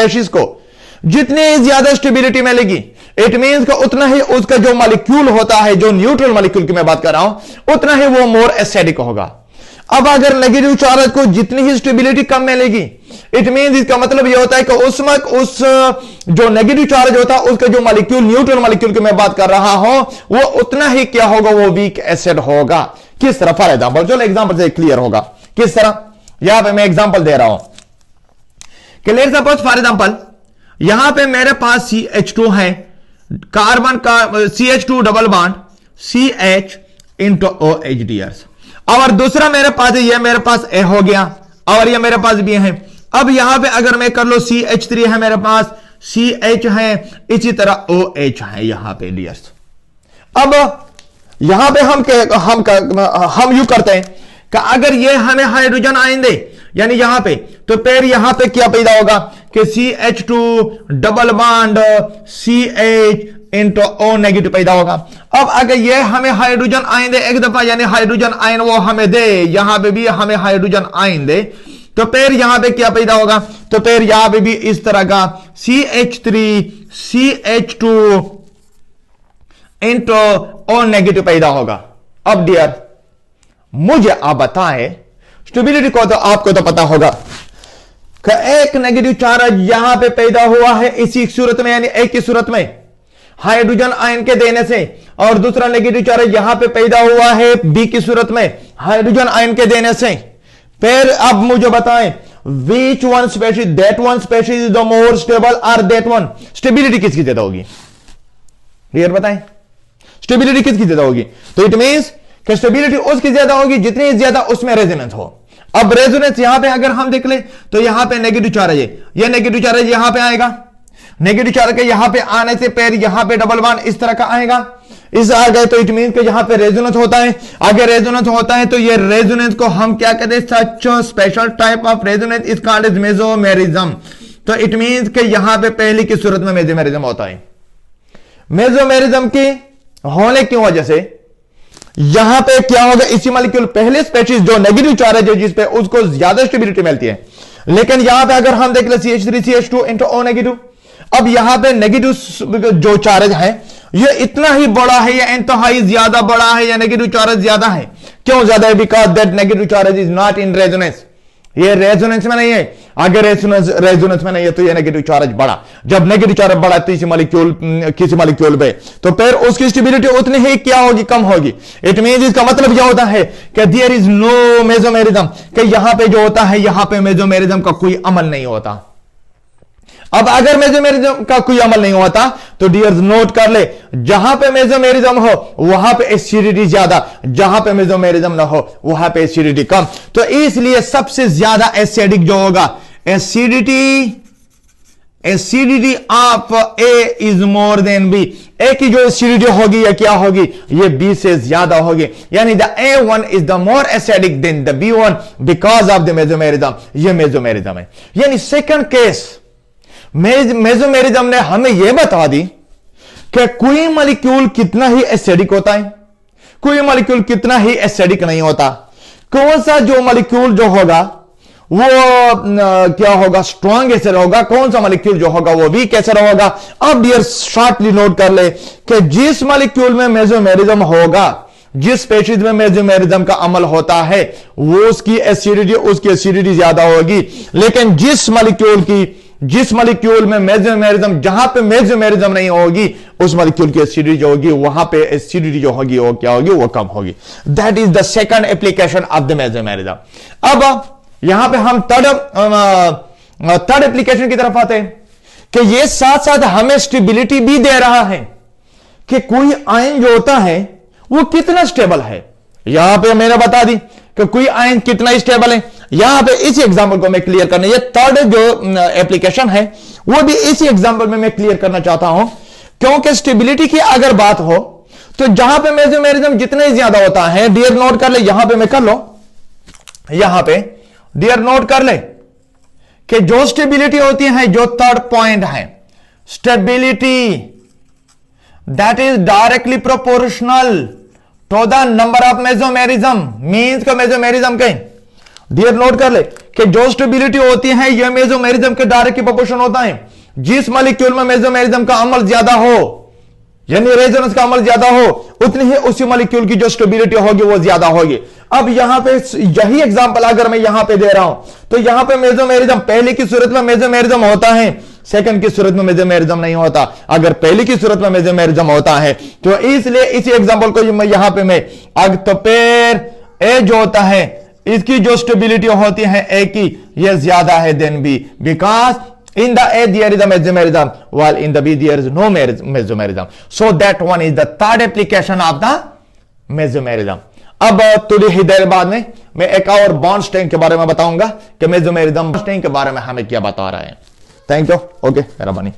Species को जितनी ज्यादा स्टेबिलिटी मिलेगी, इट मींस उतना ही उसका जो मॉलिक्यूल होता है, जो न्यूट्रल मॉलिक्यूल की मैं बात कर रहा हूं, उतना ही वो मोर एसिडिक होगा। अब अगर नेगेटिव चार्ज को जितनी ही स्टेबिलिटी कम मिलेगी, इट मींस इसका मतलब यह होता है कि उस जो नेगेटिव चार्ज होता है उसका जो मॉलिक्यूल, न्यूट्रल मॉलिक्यूल की मैं बात कर रहा हूं, वो उतना ही क्या होगा, वो वीक एसिड होगा। किस तरह? फॉर एग्जाम्पल, चलो एग्जाम्पल से क्लियर होगा किस तरह। यहां पे मैं एग्जाम्पल दे रहा हूं कि लेट्स सपोज फॉर एग्जाम्पल यहां पे मेरे पास CH2 है, कार्बन का CH2 double bond CH into OH dears, और दूसरा मेरे पास है, ये मेरे पास A हो गया और ये मेरे पास B है। अब यहां पे अगर मैं कर लो CH3 है मेरे पास, CH है, इसी तरह OH है यहां पे डियर्स। अब यहां पे हम यू करते हैं कि अगर ये हमें हाइड्रोजन आयन दे, यानी यहां पे, तो फिर यहां पे क्या पैदा होगा कि CH2 double bond CH into O negative पैदा होगा। अब अगर ये हमें हाइड्रोजन आयन दे एक दफा, यानी हाइड्रोजन आयन वो हमें दे, यहां पे भी हमें हाइड्रोजन आयन दे, तो फिर यहां पे क्या पैदा होगा, तो फिर यहां पे भी इस तरह का CH3 CH2 into O negative पैदा होगा। अब डियर मुझे आप बताएं, स्टेबिलिटी को तो आपको तो पता होगा कि एक नेगेटिव चार्ज यहां पे पैदा हुआ है इसी सूरत में, यानी एक की सूरत में हाइड्रोजन आयन के देने से, और दूसरा नेगेटिव चार्ज यहां पे पैदा हुआ है बी की सूरत में हाइड्रोजन आयन के देने से। फिर अब मुझे बताएं, which one species, that one species is the more stable और दैट वन, स्टेबिलिटी किसकी ज्यादा होगी? क्लियर बताएं, स्टेबिलिटी किसकी ज्यादा होगी? तो इट मींस कि स्टेबिलिटी उसकी ज्यादा होगी जितनी ज्यादा उसमें रेजोनेंस हो। अब रेजोनेंस यहां पे अगर हम देख ले तो यहां पे नेगेटिव चार्ज है, ये नेगेटिव चार्ज यहां पे आएगा, नेगेटिव चार्ज के यहां पे आने से फिर यहां पे डबल बॉन्ड इस तरह का आएगा, इस आ गए तो इट मींस कि यहां पे रेजोनेंस होता है। अगर रेजोनेंस होता है तो ये रेजोनेंस को हम क्या कहते हैं, such special type of resonance is called as mesomerism. तो इट मींस कि यहां पे पहली की सूरत में मेसोमेरिज्म होता है। मेसोमेरिज्म की होने की वजह से यहां पे क्या होगा, इसी मॉलिक्यूल पहले स्पेशीज जो नेगेटिव चार्ज है जिस पे उसको ज्यादा स्टेबिलिटी मिलती है, लेकिन यहां पे अगर हम देख ले CH3 CH2 into O negative, अब यहां पे नेगेटिव जो चार्ज है ये इतना ही बड़ा है, या इंतहाई ज्यादा बड़ा है, या नेगेटिव चार्ज ज्यादा है। क्यों ज्यादा है? Because that negative charge is not in resonance, ये रेजोनेंस में नहीं है। अगर रेजोनेंस में नहीं है तो ये नेगेटिव चार्ज बड़ा, जब नेगेटिव चार्ज बड़ा तो किसी मॉलिक्यूल पे, तो फिर उसकी स्टेबिलिटी उतनी ही क्या होगी, कम होगी। इट मींस इसका मतलब क्या होता है कि देयर इज नो मेसोमेरिज्म, कि यहां पे जो होता है यहां पे मेसोमेरिज्म का कोई अमल नहीं होता। अब अगर मेसोमेरिज्म का कोई अमल नहीं होता तो डियर्स नोट कर ले, जहां पे मेसोमेरिज्म हो वहां पे एसिडिटी ज्यादा, जहां पे मेसोमेरिज्म ना हो वहां पे एसिडिटी कम। तो इसलिए सबसे ज्यादा एसिडिक जो होगा, acidity of a is more than b, a की जो एसिडिटी होगी या क्या होगी, ये बी से ज्यादा होगी, यानी the A1 is the more acidic than the B1 because of the mesomerism. ये मेसोमेरिज्म है। यानी सेकंड केस मेसोमेरिज्म ने हमें यह बता दी कि कोई मॉलिक्यूल कितना ही एसिडिक होता है, कोई मॉलिक्यूल कितना ही एसिडिक नहीं होता। कौन सा जो मॉलिक्यूल जो होगा वो क्या होगा, स्ट्रॉन्ग एसिड होगा, कौन सा मॉलिक्यूल जो होगा वो वीक एसिड होगा। अब डियर शॉर्टली नोट कर ले कि जिस मॉलिक्यूल में मेसोमेरिज्म होगा, जिस स्पेशीज में मेसोमेरिज्म का अमल होता है, वो उसकी एसिडिटी ज्यादा होगी। लेकिन जिस मॉलिक्यूल में मेसोमेरिज्म, जहां पे मेसोमेरिज्म नहीं होगी, उस मॉलिक्यूल की एसिडिटी जो होगी वहां पे एसिडिटी जो होगी वो क्या होगी, वो कम होगी। That is the second application of the mesomerism. अब यहां पे हम थर्ड एप्लीकेशन की तरफ आते हैं कि ये साथ साथ हमें स्टेबिलिटी भी दे रहा है कि कोई आयन जो होता है वो कितना स्टेबल है। यहां पे मैंने बता दी कि कोई आयन कितना स्टेबल है। यहां पे इसी एग्जांपल को मैं क्लियर करना, ये थर्ड जो एप्लीकेशन है वो भी इसी एग्जांपल में मैं क्लियर करना चाहता हूं, क्योंकि स्टेबिलिटी की अगर बात हो तो जहां पे मेसोमेरिज्म जितने ज्यादा होता है, डियर नोट कर ले, यहां पे मैं कर लो, यहां पे डियर नोट कर ले कि जो स्टेबिलिटी होती है, जो थर्ड पॉइंट है, stability that is directly proportional to the number of mesomerism, means का मेसोमेरिज्म के। डियर नोट कर ले कि जो स्टेबिलिटी होती है यह मेसोमेरिज्म के डायरेक्ट प्रोपोर्शन होता है। जिस मॉलिक्यूल में मेसोमेरिज्म का अमल ज्यादा हो, यानी रेजोनेंस का अमल ज्यादा हो, उतनी ही उसी मॉलिक्यूल की जो स्टेबिलिटी होगी वो ज्यादा होगी। अब यहां पे यही एग्जांपल अगर मैं यहां पे दे रहा हूं, तो यहां पे मेसोमेरिज्म पहले की सूरत में मेसोमेरिज्म होता है, सेकंड की सूरत में मेसोमेरिज्म नहीं होता। अगर पहली की सूरत में मेसोमेरिज्म होता है तो इसलिए इसी एग्जांपल को यहां पे मैं तो पेर ए जो होता है इसकी जो स्टेबिलिटी होती है ए की ये ज्यादा है than B, because in the A there is a mesomerism while in the B there is no mesomerism, so that one is the third application of the mesomerism। अब थोड़ी ही देर बाद में मैं एक और बॉर्नस्टाइन के बारे में बताऊंगा कि मेसोमेरिज्म के बारे में हमें क्या बता रहा है। Thank you. ओके मेहरबानी।